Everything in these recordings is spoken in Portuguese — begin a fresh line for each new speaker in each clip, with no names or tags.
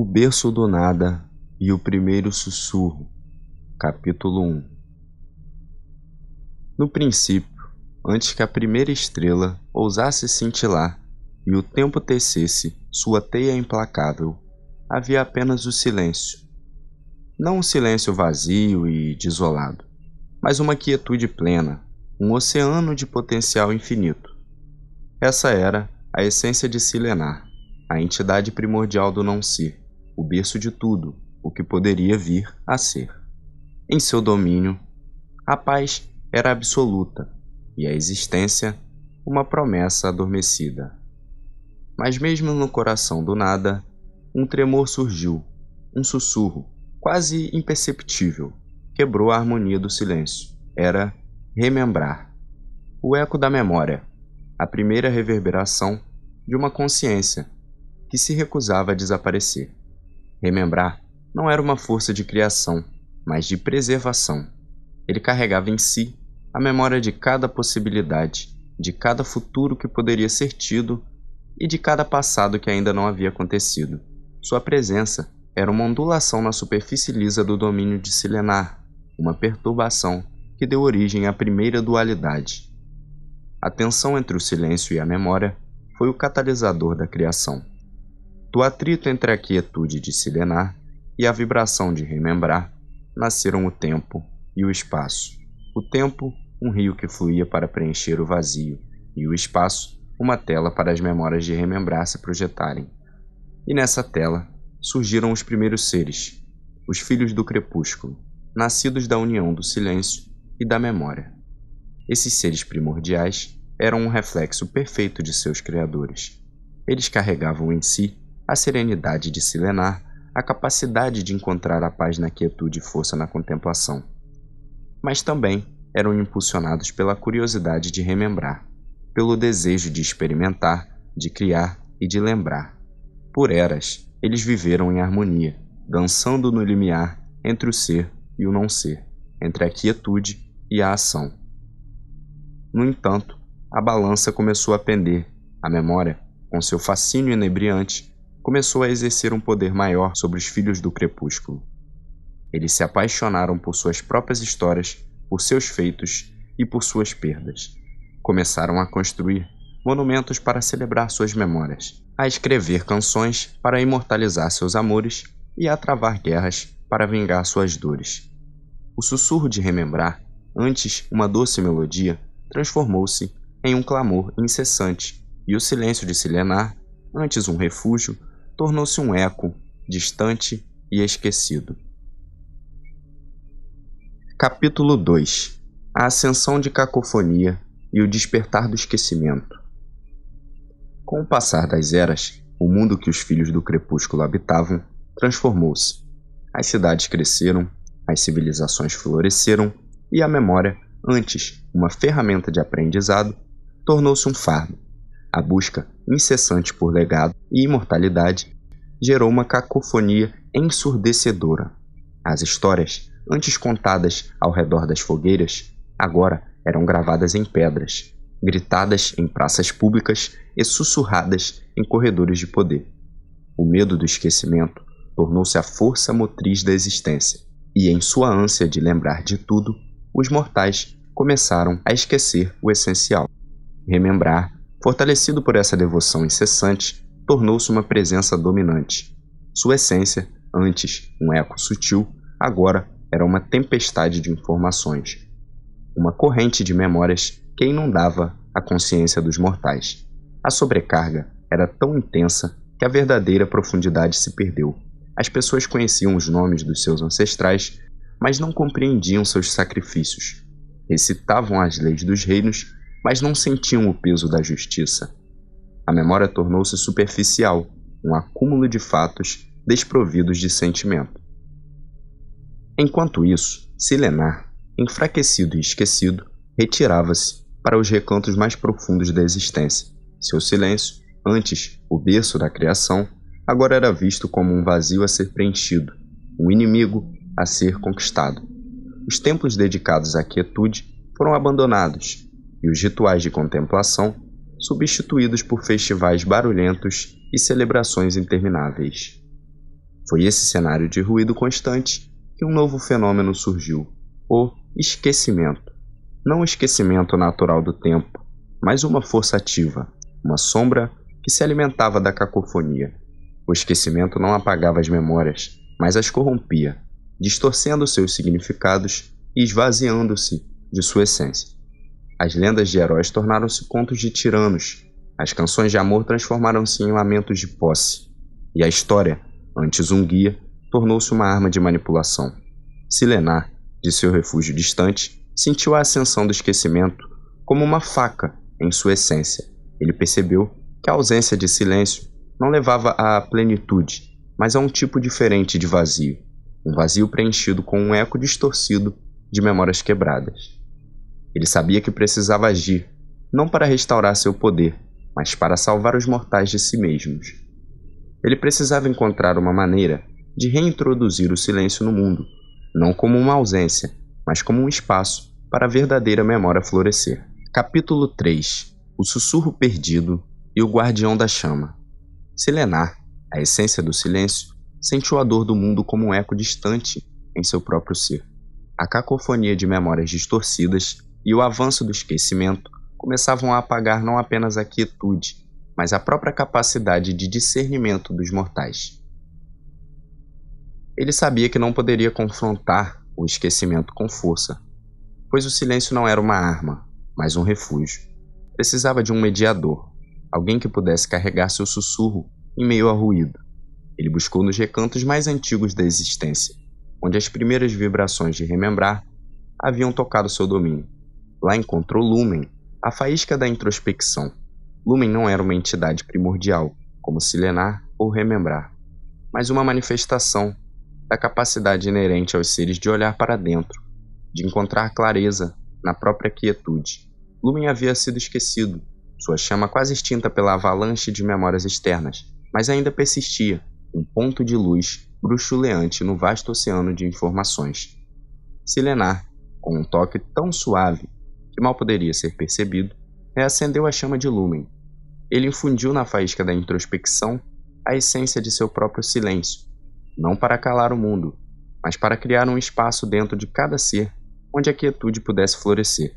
O berço do nada e o primeiro sussurro. Capítulo 1. No princípio, antes que a primeira estrela ousasse cintilar e o tempo tecesse sua teia implacável, havia apenas o silêncio. Não um silêncio vazio e desolado, mas uma quietude plena, um oceano de potencial infinito. Essa era a essência de Silenar, a entidade primordial do não-ser, o berço de tudo o que poderia vir a ser. Em seu domínio, a paz era absoluta e a existência uma promessa adormecida. Mas mesmo no coração do nada, um tremor surgiu, um sussurro, quase imperceptível, quebrou a harmonia do silêncio. Era remembrar. O eco da memória, a primeira reverberação de uma consciência que se recusava a desaparecer. Remembrar não era uma força de criação, mas de preservação. Ele carregava em si a memória de cada possibilidade, de cada futuro que poderia ser tido e de cada passado que ainda não havia acontecido. Sua presença era uma ondulação na superfície lisa do domínio de Silenar, uma perturbação que deu origem à primeira dualidade. A tensão entre o silêncio e a memória foi o catalisador da criação. Do atrito entre a quietude de Silenar e a vibração de remembrar, nasceram o tempo e o espaço. O tempo, um rio que fluía para preencher o vazio, e o espaço, uma tela para as memórias de remembrar se projetarem. E nessa tela surgiram os primeiros seres, os filhos do crepúsculo, nascidos da união do silêncio e da memória. Esses seres primordiais eram um reflexo perfeito de seus criadores. Eles carregavam em si a serenidade de Silenar, a capacidade de encontrar a paz na quietude e força na contemplação. Mas também eram impulsionados pela curiosidade de remembrar, pelo desejo de experimentar, de criar e de lembrar. Por eras, eles viveram em harmonia, dançando no limiar entre o ser e o não ser, entre a quietude e a ação. No entanto, a balança começou a pender. A memória, com seu fascínio inebriante, começou a exercer um poder maior sobre os filhos do crepúsculo. Eles se apaixonaram por suas próprias histórias, por seus feitos e por suas perdas. Começaram a construir monumentos para celebrar suas memórias, a escrever canções para imortalizar seus amores e a travar guerras para vingar suas dores. O sussurro de remembrar, antes uma doce melodia, transformou-se em um clamor incessante, e o silêncio de Silenar, antes um refúgio, tornou-se um eco, distante e esquecido. Capítulo 2. A ascensão de cacofonia e o despertar do esquecimento. Com o passar das eras, o mundo que os filhos do crepúsculo habitavam transformou-se. As cidades cresceram, as civilizações floresceram e a memória, antes uma ferramenta de aprendizado, tornou-se um fardo. A busca incessante por legado e imortalidade gerou uma cacofonia ensurdecedora. As histórias, antes contadas ao redor das fogueiras, agora eram gravadas em pedras, gritadas em praças públicas e sussurradas em corredores de poder. O medo do esquecimento tornou-se a força motriz da existência, e em sua ânsia de lembrar de tudo, os mortais começaram a esquecer o essencial. Remembrar, fortalecido por essa devoção incessante, tornou-se uma presença dominante. Sua essência, antes um eco sutil, agora era uma tempestade de informações. Uma corrente de memórias que inundava a consciência dos mortais. A sobrecarga era tão intensa que a verdadeira profundidade se perdeu. As pessoas conheciam os nomes dos seus ancestrais, mas não compreendiam seus sacrifícios. Recitavam as leis dos reinos, mas não sentiam o peso da justiça. A memória tornou-se superficial, um acúmulo de fatos desprovidos de sentimento. Enquanto isso, Silenar, enfraquecido e esquecido, retirava-se para os recantos mais profundos da existência. Seu silêncio, antes o berço da criação, agora era visto como um vazio a ser preenchido, um inimigo a ser conquistado. Os templos dedicados à quietude foram abandonados, e os rituais de contemplação substituídos por festivais barulhentos e celebrações intermináveis. Foi esse cenário de ruído constante que um novo fenômeno surgiu: o esquecimento. Não o esquecimento natural do tempo, mas uma força ativa, uma sombra que se alimentava da cacofonia. O esquecimento não apagava as memórias, mas as corrompia, distorcendo seus significados e esvaziando-se de sua essência. As lendas de heróis tornaram-se contos de tiranos, as canções de amor transformaram-se em lamentos de posse, e a história, antes um guia, tornou-se uma arma de manipulação. Silenar, de seu refúgio distante, sentiu a ascensão do esquecimento como uma faca em sua essência. Ele percebeu que a ausência de silêncio não levava à plenitude, mas a um tipo diferente de vazio, um vazio preenchido com um eco distorcido de memórias quebradas. Ele sabia que precisava agir, não para restaurar seu poder, mas para salvar os mortais de si mesmos. Ele precisava encontrar uma maneira de reintroduzir o silêncio no mundo, não como uma ausência, mas como um espaço para a verdadeira memória florescer. Capítulo 3. O sussurro perdido e o guardião da chama. Silenar, a essência do silêncio, sentiu a dor do mundo como um eco distante em seu próprio ser. A cacofonia de memórias distorcidas e o avanço do esquecimento começavam a apagar não apenas a quietude, mas a própria capacidade de discernimento dos mortais. Ele sabia que não poderia confrontar o esquecimento com força, pois o silêncio não era uma arma, mas um refúgio. Precisava de um mediador, alguém que pudesse carregar seu sussurro em meio ao ruído. Ele buscou nos recantos mais antigos da existência, onde as primeiras vibrações de remembrar haviam tocado seu domínio. Lá encontrou Lumen, a faísca da introspecção. Lumen não era uma entidade primordial, como Silenar ou Remembrar, mas uma manifestação da capacidade inerente aos seres de olhar para dentro, de encontrar clareza na própria quietude. Lumen havia sido esquecido, sua chama quase extinta pela avalanche de memórias externas, mas ainda persistia, um ponto de luz bruxuleante no vasto oceano de informações. Silenar, com um toque tão suave que mal poderia ser percebido, reacendeu a chama de Lumen. Ele infundiu na faísca da introspecção a essência de seu próprio silêncio, não para calar o mundo, mas para criar um espaço dentro de cada ser onde a quietude pudesse florescer.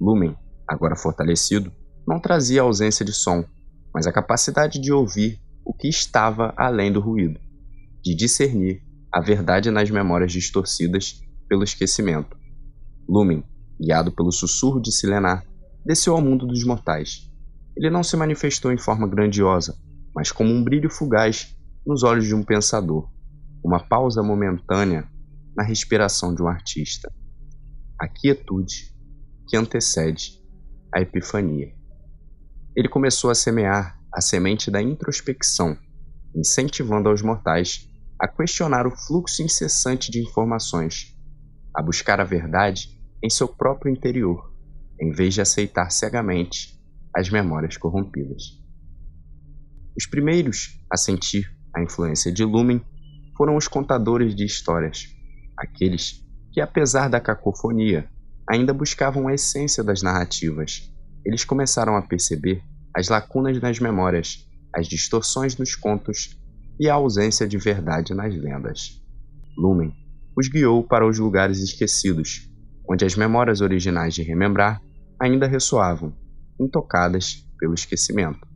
Lumen, agora fortalecido, não trazia a ausência de som, mas a capacidade de ouvir o que estava além do ruído, de discernir a verdade nas memórias distorcidas pelo esquecimento. Lumen, guiado pelo sussurro de Silenar, desceu ao mundo dos mortais. Ele não se manifestou em forma grandiosa, mas como um brilho fugaz nos olhos de um pensador, uma pausa momentânea na respiração de um artista. A quietude que antecede a epifania. Ele começou a semear a semente da introspecção, incentivando aos mortais a questionar o fluxo incessante de informações, a buscar a verdade em seu próprio interior, em vez de aceitar cegamente as memórias corrompidas. Os primeiros a sentir a influência de Lumen foram os contadores de histórias, aqueles que, apesar da cacofonia, ainda buscavam a essência das narrativas. Eles começaram a perceber as lacunas nas memórias, as distorções nos contos e a ausência de verdade nas lendas. Lumen os guiou para os lugares esquecidos, onde as memórias originais de Remembrar ainda ressoavam, intocadas pelo esquecimento.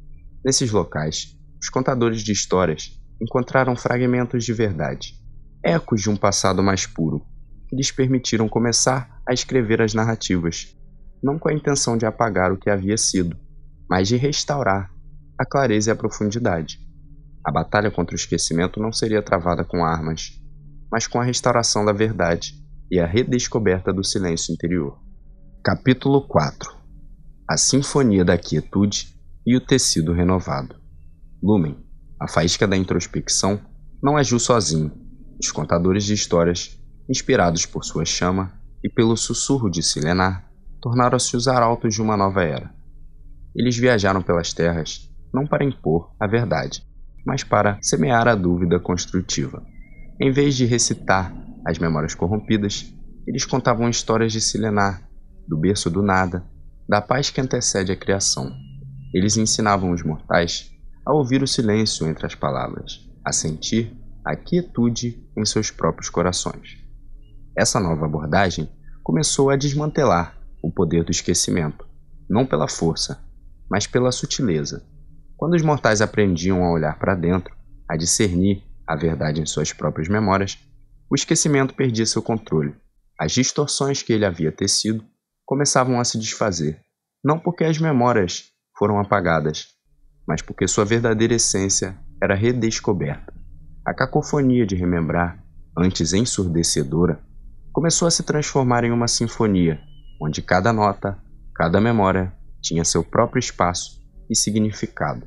Nesses locais, os contadores de histórias encontraram fragmentos de verdade, ecos de um passado mais puro, que lhes permitiram começar a escrever as narrativas, não com a intenção de apagar o que havia sido, mas de restaurar a clareza e a profundidade. A batalha contra o esquecimento não seria travada com armas, mas com a restauração da verdade e a redescoberta do silêncio interior. Capítulo 4. A Sinfonia da Quietude e o Tecido Renovado. Lumen, a faísca da introspecção, não agiu sozinho. Os contadores de histórias, inspirados por sua chama e pelo sussurro de Silenar, tornaram-se os arautos de uma nova era. Eles viajaram pelas terras não para impor a verdade, mas para semear a dúvida construtiva. Em vez de recitar as memórias corrompidas, eles contavam histórias de Silenar, do berço do nada, da paz que antecede a criação. Eles ensinavam os mortais a ouvir o silêncio entre as palavras, a sentir a quietude em seus próprios corações. Essa nova abordagem começou a desmantelar o poder do esquecimento, não pela força, mas pela sutileza. Quando os mortais aprendiam a olhar para dentro, a discernir a verdade em suas próprias memórias, o esquecimento perdia seu controle. As distorções que ele havia tecido começavam a se desfazer, não porque as memórias foram apagadas, mas porque sua verdadeira essência era redescoberta. A cacofonia de remembrar, antes ensurdecedora, começou a se transformar em uma sinfonia, onde cada nota, cada memória tinha seu próprio espaço e significado.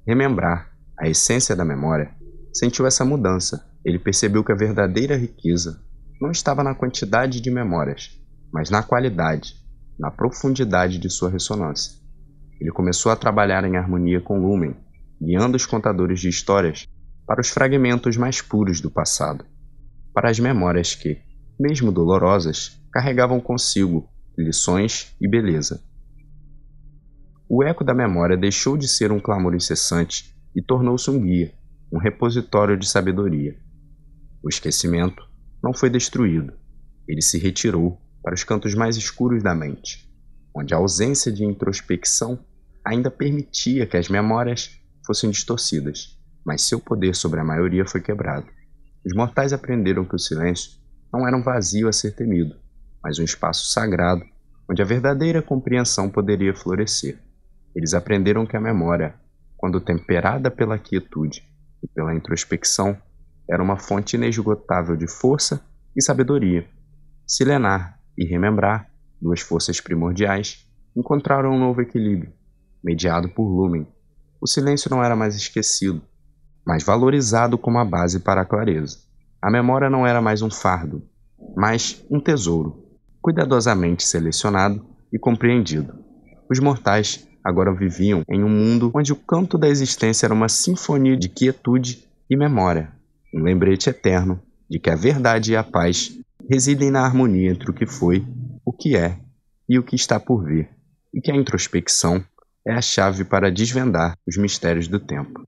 Remembrar, a essência da memória, sentiu essa mudança. Ele percebeu que a verdadeira riqueza não estava na quantidade de memórias, mas na qualidade, na profundidade de sua ressonância. Ele começou a trabalhar em harmonia com Lumen, guiando os contadores de histórias para os fragmentos mais puros do passado, para as memórias que, mesmo dolorosas, carregavam consigo lições e beleza. O eco da memória deixou de ser um clamor incessante e tornou-se um guia, um repositório de sabedoria. O esquecimento não foi destruído, ele se retirou para os cantos mais escuros da mente, onde a ausência de introspecção ainda permitia que as memórias fossem distorcidas, mas seu poder sobre a maioria foi quebrado. Os mortais aprenderam que o silêncio não era um vazio a ser temido, mas um espaço sagrado onde a verdadeira compreensão poderia florescer. Eles aprenderam que a memória, quando temperada pela quietude e pela introspecção, era uma fonte inesgotável de força e sabedoria. Silenar e remembrar, duas forças primordiais, encontraram um novo equilíbrio, mediado por Lumen. O silêncio não era mais esquecido, mas valorizado como a base para a clareza. A memória não era mais um fardo, mas um tesouro, cuidadosamente selecionado e compreendido. Os mortais agora viviam em um mundo onde o canto da existência era uma sinfonia de quietude e memória, um lembrete eterno de que a verdade e a paz residem na harmonia entre o que foi, o que é e o que está por vir, e que a introspecção é a chave para desvendar os mistérios do tempo.